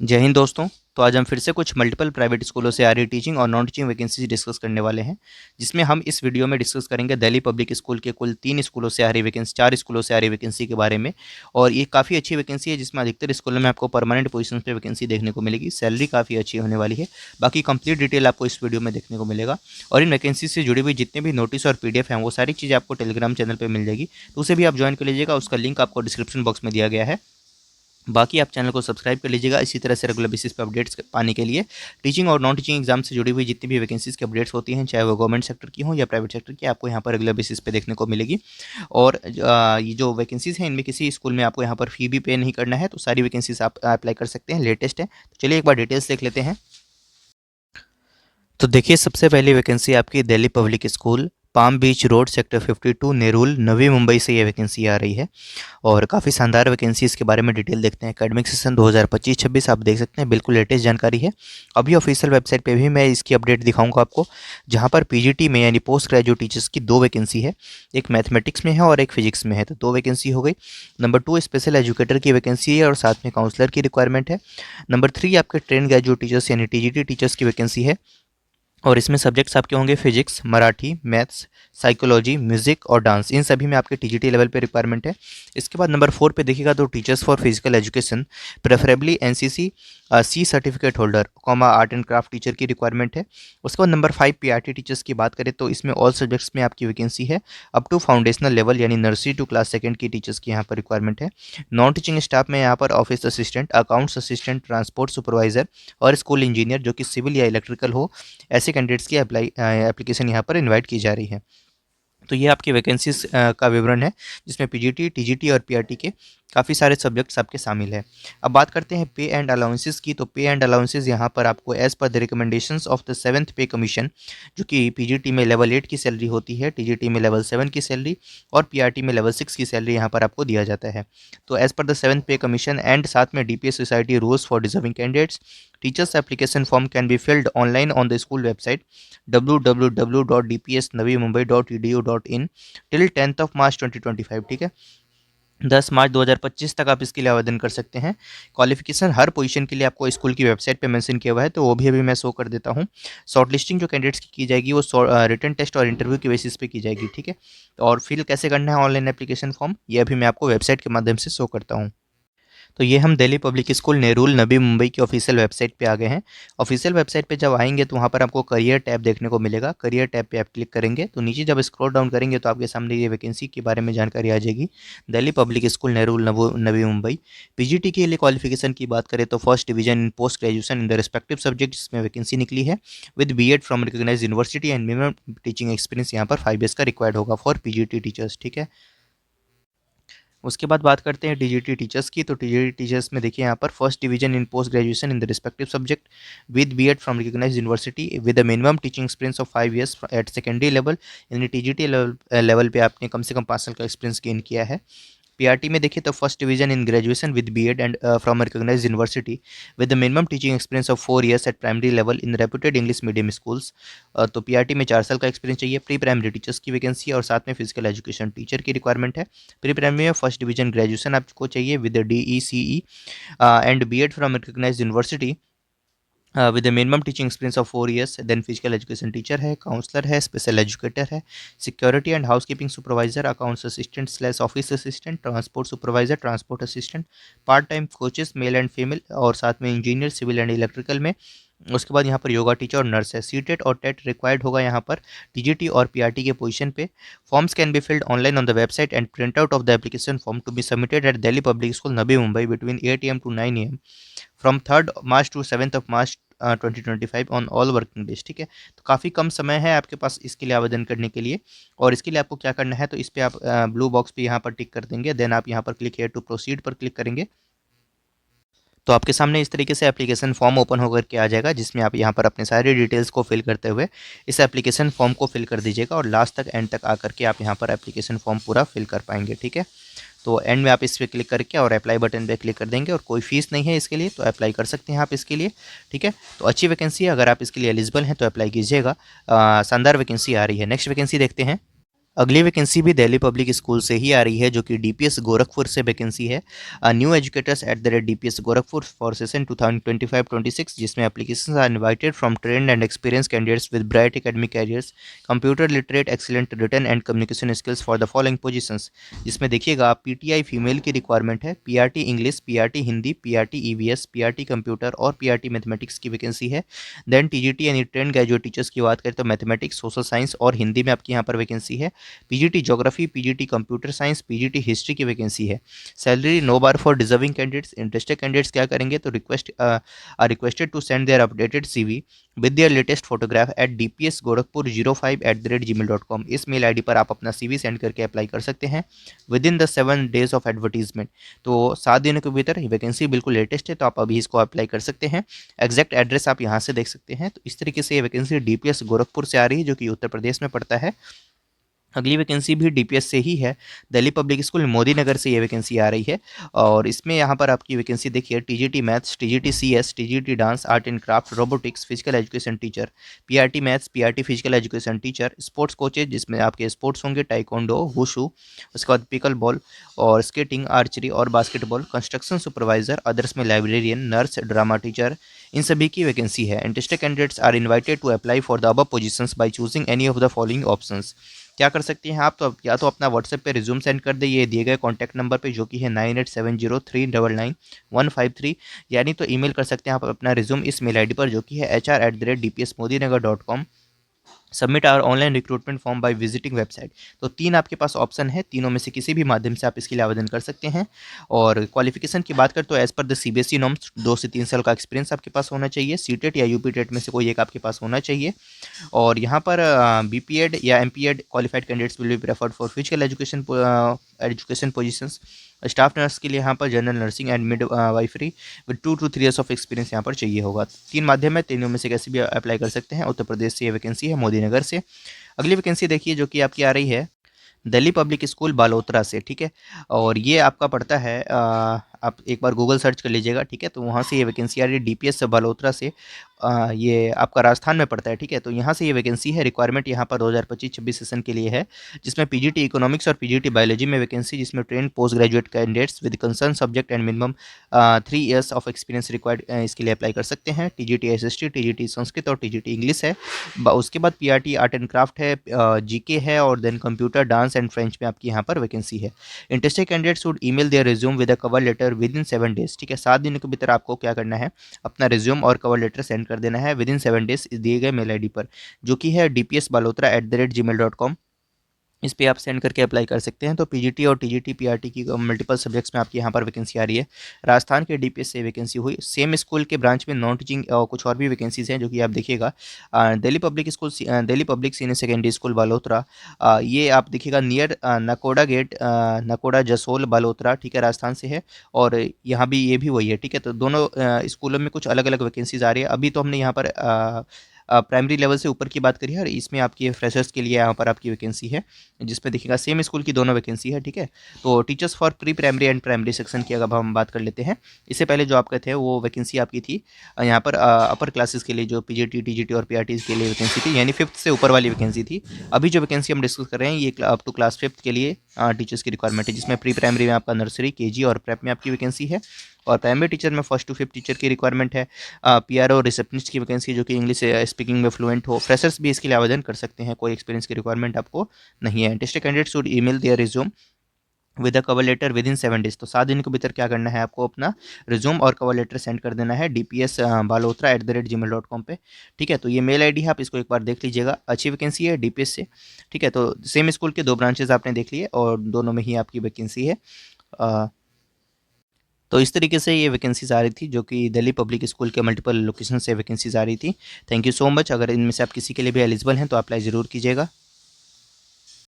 जय हिंद दोस्तों। तो आज हम फिर से कुछ मल्टीपल प्राइवेट स्कूलों से आ रही टीचिंग और नॉन टीचिंग वैकेंसीज डिस्कस करने वाले हैं, जिसमें हम इस वीडियो में डिस्कस करेंगे दिल्ली पब्लिक स्कूल के कुल 3 स्कूलों से आ रही वैकेंसी, 4 स्कूलों से आ रही वैकेंसी के बारे में। और ये काफ़ी अच्छी वैकेंसी है, जिसमें अधिकतर स्कूलों में आपको परमानेंट पोजीशन पे वैकेंसी देखने को मिलेगी। सैलरी काफ़ी अच्छी होने वाली है। बाकी कंप्लीट डिटेल आपको इस वीडियो में देखने को मिलेगा। और इन वैकेंसी से जुड़ी हुई जितने भी नोटिस और पीडीएफ हैं, वो सारी चीज़ें आपको टेलीग्राम चैनल पर मिल जाएगी, तो उसे भी आप ज्वाइन कर लीजिएगा। उसका लिंक आपको डिस्क्रिप्शन बॉक्स में दिया गया है। बाकी आप चैनल को सब्सक्राइब कर लीजिएगा इसी तरह से रेगुलर बेसिस पे अपडेट्स पाने के लिए। टीचिंग और नॉन टीचिंग एग्जाम से जुड़ी हुई जितनी भी वैकेंसीज की अपडेट्स होती हैं, चाहे वो गवर्नमेंट सेक्टर की हो या प्राइवेट सेक्टर की, आपको यहाँ पर रेगुलर बेसिस पे देखने को मिलेगी। और ये जो वैकेंसीज हैं, इनमें किसी स्कूल में आपको यहाँ पर फ़ी भी पे नहीं करना है, तो सारी वैकेंसीज आप अप्लाई कर सकते हैं, लेटेस्ट है। तो चलिए एक बार डिटेल्स देख लेते हैं। तो देखिए, सबसे पहली वैकेंसी आपकी दिल्ली पब्लिक स्कूल, पाम बीच रोड, सेक्टर 52, नेरुल, नवी मुंबई से ये वैकेंसी आ रही है। और काफ़ी शानदार वैकेंसी, इसके बारे में डिटेल देखते हैं। एकेडमिक सेशन 2025-26 आप देख सकते हैं, बिल्कुल लेटेस्ट जानकारी है। अभी ऑफिशियल वेबसाइट पे भी मैं इसकी अपडेट दिखाऊंगा आपको, जहां पर पीजीटी में यानी पोस्ट ग्रेजुएट टीचर्स की 2 वैकेंसी है। एक मैथमेटिक्स में है और एक फिजिक्स में है, तो 2 वैकेंसी हो गई। नंबर 2 स्पेशल एजुकेटर की वैकेंसी है और साथ में काउंसलर की रिक्वायरमेंट है। नंबर 3 आपके ट्रेन ग्रेजुएट टीचर्स यानी टीजीटी टीचर्स की वैकेंसी है, और इसमें सब्जेक्ट्स आपके होंगे physics, Marathi, maths, psychology, music और डांस। इन सभी में आपके टीजीटी लेवल पे रिक्वायरमेंट है। इसके बाद नंबर 4 पे देखिएगा तो teachers for physical education, preferably NCC C certificate holder comma art and craft teacher की रिक्वायरमेंट है। उसके बाद नंबर 5 पीआरटी टीचर्स की बात करें तो इसमें ऑल सब्जेक्ट्स में आपकी वैकेंसी है। अप टू फाउंडेशनल लेवल यानी नर्सरी टू क्लास सेकंड की टीचर्स की यहाँ पर रिक्वायरमेंट है। नॉन टीचिंग स्टाफ में यहाँ पर office assistant, accounts assistant, transport supervisor और स्कूल इंजीनियर जो कि सिविल या इलेक्ट्रिकल हो, ऐसे कैंडिडेट्स की एप्लीकेशन यहाँ पर इनवाइट की जा रही है। तो ये आपकी वैकेंसीज का विवरण है, जिसमें पीजीटी, टीजीटी और पीआरटी के काफ़ी सारे सब्जेक्ट्स आपके शामिल है। अब बात करते हैं पे एंड अलाउंसेस की। तो पे एंड अलाउंसेस यहाँ पर आपको as per the recommendations of the 7th पे कमीशन, जो कि पीजीटी में लेवल 8 की सैलरी होती है, टीजीटी में लेवल 7 की सैलरी और पीआरटी में लेवल 6 की सैलरी यहाँ पर आपको दिया जाता है। तो एज पर द 7th पे कमीशन एंड साथ में DPS society rules for deserving candidates, teachers application form can be filled online on the school website www.dpsnavimumbai.edu.in till 10th of March 2025। ठीक है, 10 मार्च 2025 तक आप इसके लिए आवेदन कर सकते हैं। क्वालिफिकेशन हर पोजीशन के लिए आपको स्कूल की वेबसाइट पे मेंशन किया हुआ है, तो वो भी अभी मैं शो कर देता हूँ। शॉर्ट लिस्टिंग जो कैंडिडेट्स की जाएगी वो रिटन टेस्ट और इंटरव्यू के बेसिस पे की जाएगी। ठीक है, और फिल कैसे करना है ऑनलाइन एप्लीकेशन फॉर्म, ये अभी मैं आपको वेबसाइट के माध्यम से शो करता हूँ। तो ये हम दिल्ली पब्लिक स्कूल नेरुल नवी मुंबई की ऑफिशियल वेबसाइट पे आ गए हैं। ऑफिशियल वेबसाइट पे जब आएंगे तो वहाँ पर आपको करियर टैब देखने को मिलेगा। करियर टैब पे आप क्लिक करेंगे तो नीचे जब स्क्रॉल डाउन करेंगे तो आपके सामने ये वैकेंसी के बारे में जानकारी आ जाएगी। Delhi public school Nerul Navi Mumbai. PGT के लिए क्वालिफिकेशन की बात करें तो first division in post graduation in the respective subject इसमें वैकेंसी निकली है, with BEd from recognised university and minimum teaching experience यहाँ पर 5 ईयर्स का रिक्वायर्ड होगा फॉर पीजीटी टीचर्स। ठीक है, उसके बाद बात करते हैं टीजीटी टीचर्स की। तो टीजीटी टीचर्स में देखिए यहाँ पर first division in post graduation in the respective subject with BEd from recognised university with a minimum teaching experience of 5 years at secondary level, यानी टीजीटी लेवल पे आपने कम से कम 5 साल का एक्सपीरियंस गेन किया है। पीआरटी में देखिए तो first division in graduation with BEd and from recognised university with the minimum teaching experience of 4 years at primary level in reputed English medium schools. तो पीआरटी में 4 साल का एक्सपीरियंस चाहिए। प्री प्राइमरी टीचर्स की vacancy और साथ में physical education teacher की रिक्वायरमेंट है। प्री प्राइमरी में फर्स्ट डिवीजन ग्रेजुएशन आपको चाहिए with DECE and BEd from recognised university with minimum teaching experience of 4 years. Then physical education teacher है, काउंसलर है, स्पेशल एजुकेटर है, security and house keeping supervisor, accounts assistant slash office assistant, transport supervisor, transport assistant, part time coaches male and female, और साथ में engineer civil and electrical में। उसके बाद यहाँ पर योगा टीचर और नर्स है। सीटेट और टेट रिक्वायर्ड होगा यहाँ पर टीजीटी और पीआरटी के पोजीशन पे। Forms can be filled online on the website and print out of the application form to be submitted at Delhi public school Navi Mumbai between 8 AM to 9 AM from 3rd March to 7th of March 2025 on all working days. ठीक है, तो काफ़ी कम समय है आपके पास इसके लिए आवेदन करने के लिए। और इसके लिए आपको क्या करना है, तो इस पर आप ब्लू बॉक्स पे यहाँ पर टिक कर देंगे। देन आप यहाँ पर क्लिक हेयर टू प्रोसीड पर क्लिक करेंगे तो आपके सामने इस तरीके से एप्लीकेशन फॉर्म ओपन होकर के आ जाएगा, जिसमें आप यहाँ पर अपने सारे डिटेल्स को फिल करते हुए इस एप्लीकेशन फॉर्म को फिल कर दीजिएगा और लास्ट तक एंड तक आकर के आप यहाँ पर एप्लीकेशन फॉर्म पूरा फिल कर पाएंगे। ठीक है, तो एंड में आप इस पर क्लिक करके और अप्लाई बटन पे क्लिक कर देंगे और कोई फीस नहीं है इसके लिए, तो अप्लाई कर सकते हैं आप इसके लिए। ठीक है, तो अच्छी वैकेंसी है, अगर आप इसके लिए एलिजिबल हैं तो अप्लाई कीजिएगा। शानदार वैकेंसी आ रही है। नेक्स्ट वैकेंसी देखते हैं। अगली वैकेंसी भी दिल्ली पब्लिक स्कूल से ही आ रही है, जो कि डीपीएस गोरखपुर से वैकेंसी है। New educators at the rate DPS Gorakhpur for session 2025-26, जिसमें applications are invited from trained and experience candidates with bright academic careers, computer literate, excellent written and communication skills for the following positions. जिसमें देखिएगा आप PTI female की requirement है, PRT English, PRT Hindi, PRT EVS, PRT computer और PRT mathematics की vacancy है। Then TGT यानी trained graduate teachers की बात करें तो मैथमेटिक्स, सोशल साइंस और हिंदी में आपकी यहाँ पर वैकेंसी है। PGT geography, PGT computer science, PGT history की वैकेंसी है। Salary no bar for deserving candidates. Interested candidates क्या करेंगे तो requested to send their updated CV with their latest photograph at dps-05@gmail.com। इस मेल आईडी पर आप अपना सीवी सेंड करके अप्लाई कर सकते हैं with in the 7 days of advertisement. तो 7 दिनों के भीतर ये वैकेंसी बिल्कुल लेटेस्ट है, तो आप अभी इसको अप्लाई कर सकते हैं। एग्जैक्ट एड्रेस आप यहाँ से देख सकते हैं। तो इस तरीके से ये वैकेंसी डीपीएस गोरखपुर से आ रही है, जो कि उत्तर प्रदेश में पड़ता है। अगली वैकेंसी भी डीपीएस से ही है, दिल्ली पब्लिक स्कूल मोदी नगर से ये वैकेंसी आ रही है। और इसमें यहाँ पर आपकी वैकेंसी देखिए, TGT maths, TGT CS, TGT dance, art and craft, robotics, physical education teacher, PRT maths, PRT physical education teacher, sports coaches जिसमें आपके स्पोर्ट्स होंगे टाइकोंडो, वुशु, उसके बाद पिकल बॉल और स्केटिंग, आर्चरी और बास्केटबॉल, कंस्ट्रक्शन सुपरवाइजर, अदर्स में librarian, nurse, drama teacher, इन सभी की वैकेंसी है। Interested candidates are invited to apply for the above positions by choosing any of the following options. क्या कर सकती हैं आप, तो या तो अपना व्हाट्सएप पे रिज्यूम सेंड कर दे ये दिए गए कॉन्टैक्ट नंबर पे, जो कि है 9870399153, यानी तो ईमेल कर सकते हैं आप अपना रिज्यूम इस मेल आईडी पर, जो कि है hr@dpsmodinagar.com। Submit our online recruitment form by visiting website. तो 3 आपके पास ऑप्शन है, तीनों में से किसी भी माध्यम से आप इसके लिए आवेदन कर सकते हैं। और क्वालिफिकेशन की बात करें तो as per the CBSE norms 2 से 3 साल का एक्सपीरियंस आपके पास होना चाहिए। सीटेट या यूपीटेट में से कोई एक आपके पास होना चाहिए। और यहाँ पर बीपीएड या MPEd qualified candidates will be preferred for physical education positions. Staff nurse के लिए यहाँ पर general nursing and mid wifery with 2 to 3 years of experience यहाँ पर चाहिए होगा। 3 माध्यम है, तीनों में से कैसे भी अप्लाई कर सकते हैं। उत्तर प्रदेश से ये वैकेंसी है, मोदी नगर से। अगली वैकेंसी देखिए, जो कि आपकी आ रही है दिल्ली पब्लिक स्कूल बालोतरा से, ठीक है। और ये आपका पड़ता है आप एक बार गूगल सर्च कर लीजिएगा, ठीक है। तो वहाँ से ये वैकेंसी आ रही है डीपीएस बालोतरा से। ये आपका राजस्थान में पड़ता है, ठीक है। तो यहाँ से ये वैकेंसी है। रिक्वायरमेंट यहाँ पर 2025-26 सेशन के लिए है, जिसमें पीजीटी इकोनॉमिक्स और पीजीटी बायोलॉजी में वैकेंसी, जिसमें trend post graduate candidates with concern subject and minimum 3 years of experience required इसके लिए अप्लाई कर सकते हैं। टीजीटी एसएसटी, टीजीटी संस्कृत और टीजीटी इंग्लिश है। उसके बाद पीआरटी आर्ट एंड क्राफ्ट है, जीके है, और then computer, dance and French में आपकी यहाँ पर वैकेंसी है। Interested candidates would email their resume with a cover letter within 7 days, ठीक है। 7 दिनों के भीतर आपको क्या करना है, अपना रिज्यूम और कवर लेटर सेंड कर देना है विद इन 7 डेज इस दिए गए मेल आईडी पर, जो कि है dpsbalhotra@gmail.com। इस पे आप सेंड करके अप्लाई कर सकते हैं। तो पीजीटी और टीजीटी पीआरटी की मल्टीपल सब्जेक्ट्स में आपकी यहाँ पर वैकेंसी आ रही है। राजस्थान के डीपीएस से वैकेंसी हुई। सेम स्कूल के ब्रांच में नॉन टीचिंग कुछ और भी वैकेंसीज हैं, जो कि आप देखिएगा। Delhi public school, Delhi public senior secondary school Balotra, ये आप देखिएगा नियर नकोड़ा गेट, नकोड़ा जसोल बालोतरा, ठीक है, राजस्थान से है। और यहाँ भी ये भी वही है, ठीक है। तो दोनों स्कूलों में कुछ अलग अलग वैकेंसीज आ रही है। अभी तो हमने यहाँ पर प्राइमरी लेवल से ऊपर की बात करी है, और इसमें आपकी फ्रेशर्स के लिए यहाँ पर आपकी वैकेंसी है, जिसमें देखिएगा सेम स्कूल की दोनों वैकेंसी है, ठीक है। तो teachers for pre primary and primary section की अगर हम बात कर लेते हैं, इससे पहले जो आपके थे वो वैकेंसी आपकी थी यहाँ पर अपर क्लासेस के लिए, जो पीजीटी टीजीटी और पीआरटी के लिए वैकेंसी थी, यानी 5th से ऊपर वाली वैकेंसी थी। अभी जो वैकेंसी हम डिस्कस कर रहे हैं ये अप टू क्लास 5th के लिए टीचर्स की रिक्वायरमेंट है, जिसमें प्री प्राइमरी में आपका नर्सरी, केजी और प्रेप में आपकी वैकेंसी है। और प्राइमरी टीचर में 1st to 5th टीचर की रिक्वायरमेंट है। पीआरओ रिसेप्शनिस्ट की वैकेंसी, जो कि इंग्लिश स्पीकिंग में फ्लुएंट हो। फ्रेशर्स भी इसके लिए आवेदन कर सकते हैं, कोई एक्सपीरियंस की रिक्वायरमेंट आपको नहीं है। Interested candidates should email their resume with a cover letter within 7 days. तो 7 दिन के भीतर क्या करना है, आपको अपना रिज्यूम और कवर लेटर सेंड कर देना है dps balhotra@gmail.com पे, ठीक है। तो ये मेल आईडी है, आप इसको एक बार देख लीजिएगा। अच्छी वैकेंसी है डीपीएस से, ठीक है। तो सेम स्कूल के 2 ब्रांचेज आपने देख लिए, और दोनों में ही आपकी वैकेंसी है। तो इस तरीके से ये वैकेंसीज आ रही थी, जो कि दिल्ली पब्लिक स्कूल के मल्टीपल लोकेशन से वैकेंसीज आ रही थी। Thank you so much. अगर इनमें से आप किसी के लिए भी एलिजिबल हैं तो अप्लाई ज़रूर कीजिएगा।